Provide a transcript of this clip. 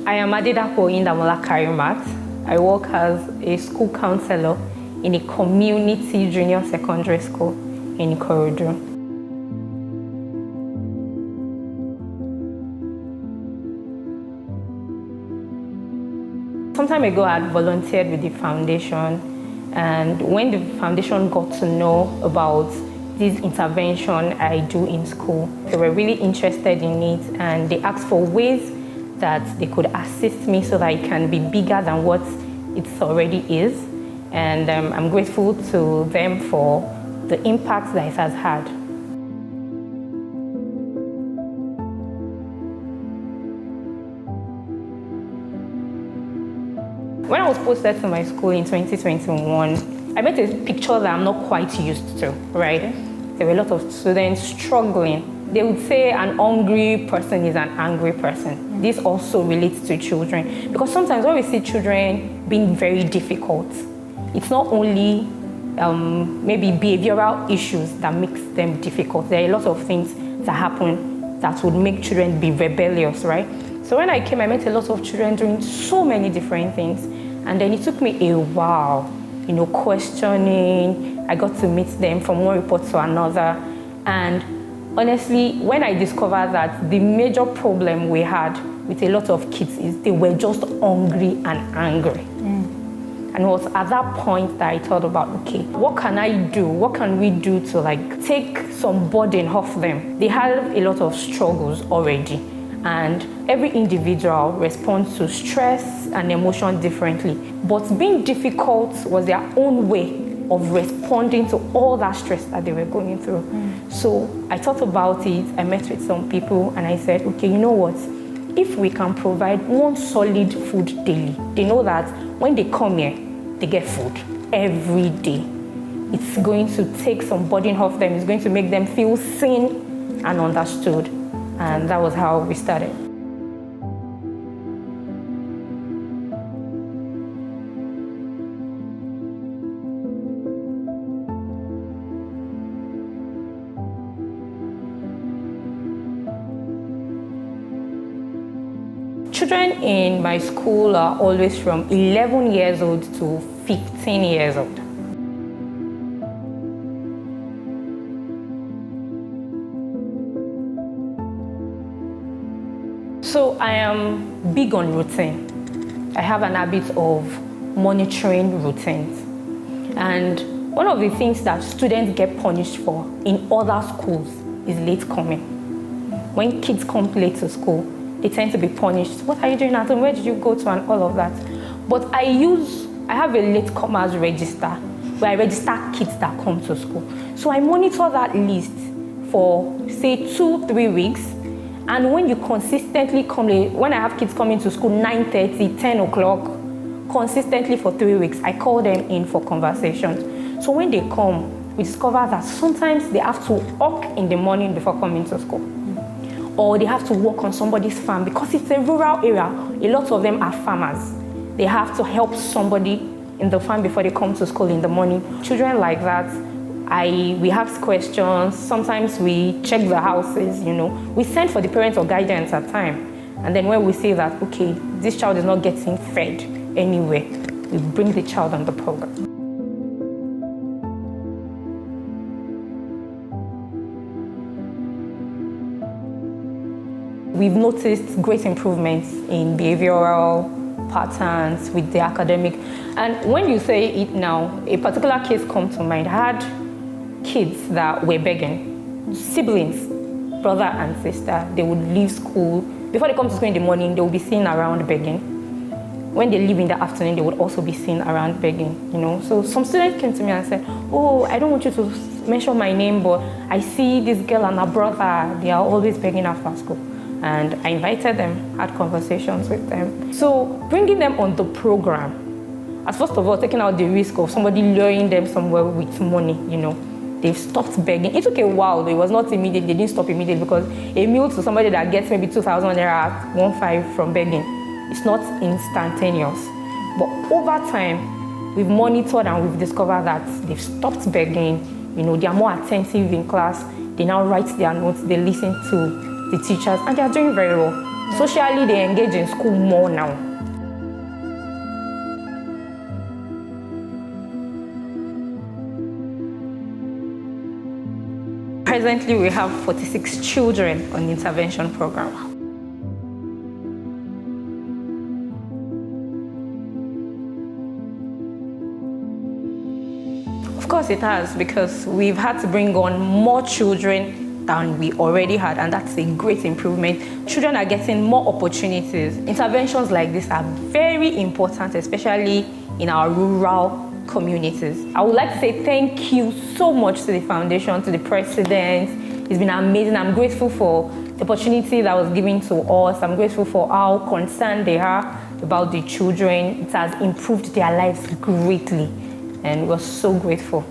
I am Oyindamola Karimat. I work as a school counselor in a community junior secondary school in Ikorodu. Some time ago, I had volunteered with the foundation, and when the foundation got to know about this intervention I do in school, they were really interested in it, and they asked for ways that they could assist me so that it can be bigger than what it already is. And I'm grateful to them for the impact that it has had. When I was posted to my school in 2021, I met a picture that I'm not quite used to, right? There were a lot of students struggling. They would say an hungry person is an angry person. This also relates to children, because sometimes when we see children being very difficult, it's not only maybe behavioral issues that makes them difficult. There are a lot of things that happen that would make children be rebellious, right? So when I came, I met a lot of children doing so many different things, and then it took me a while, questioning. I got to meet them from one report to another, and honestly, when I discovered that the major problem we had with a lot of kids is they were just hungry and angry. And it was at that point that I thought about, okay, what can I do? What can we do to take some burden off them? They have a lot of struggles already, and every individual responds to stress and emotion differently. But being difficult was their own way of responding to all that stress that they were going through. So I thought about it, I met with some people, and I said, okay, you know what? If we can provide one solid food daily, they know that when they come here, they get food every day. It's going to take some burden off them. It's going to make them feel seen and understood. And that was how we started. Children in my school are always from 11 years old to 15 years old. So I am big on routine. I have an habit of monitoring routines. And one of the things that students get punished for in other schools is late coming. When kids come late to school, they tend to be punished. What are you doing at home? Where did you go to? And all of that. But I have a late comers register where I register kids that come to school. So I monitor that list for, say, 2-3 weeks. And when you consistently come late, when I have kids coming to school 9:30, 10 o'clock, consistently for 3 weeks, I call them in for conversations. So when they come, we discover that sometimes they have to walk in the morning before coming to school. Or they have to work on somebody's farm, because it's a rural area. A lot of them are farmers. They have to help somebody in the farm before they come to school in the morning. Children like that, we ask questions. Sometimes we check the houses, We send for the parents or guidance at time. And then when we see that, okay, this child is not getting fed anywhere, we bring the child on the program. We've noticed great improvements in behavioral patterns with the academic. And when you say it now, a particular case comes to mind. I had kids that were begging, siblings, brother and sister. They would leave school. Before they come to school in the morning, they will be seen around begging. When they leave in the afternoon, they would also be seen around begging, So some students came to me and said, oh, I don't want you to mention my name, but I see this girl and her brother, they are always begging after school. And I invited them, had conversations with them. So bringing them on the program, as first of all, taking out the risk of somebody luring them somewhere with money, They've stopped begging. It took a while, it was not immediate, they didn't stop immediately, because a meal to somebody that gets maybe 2,000 naira at 1.5 from begging, it's not instantaneous. But over time, we've monitored and we've discovered that they've stopped begging, they are more attentive in class, they now write their notes, they listen to the teachers, and they are doing very well. Socially, they engage in school more now. Presently, we have 46 children on the intervention program. Of course it has, because we've had to bring on more children than we already had, and that's a great improvement. Children are getting more opportunities. Interventions like this are very important, especially in our rural communities. I would like to say thank you so much to the foundation, to the president. It's been amazing. I'm grateful for the opportunity that was given to us. I'm grateful for how concerned they are about the children. It has improved their lives greatly, and we're so grateful.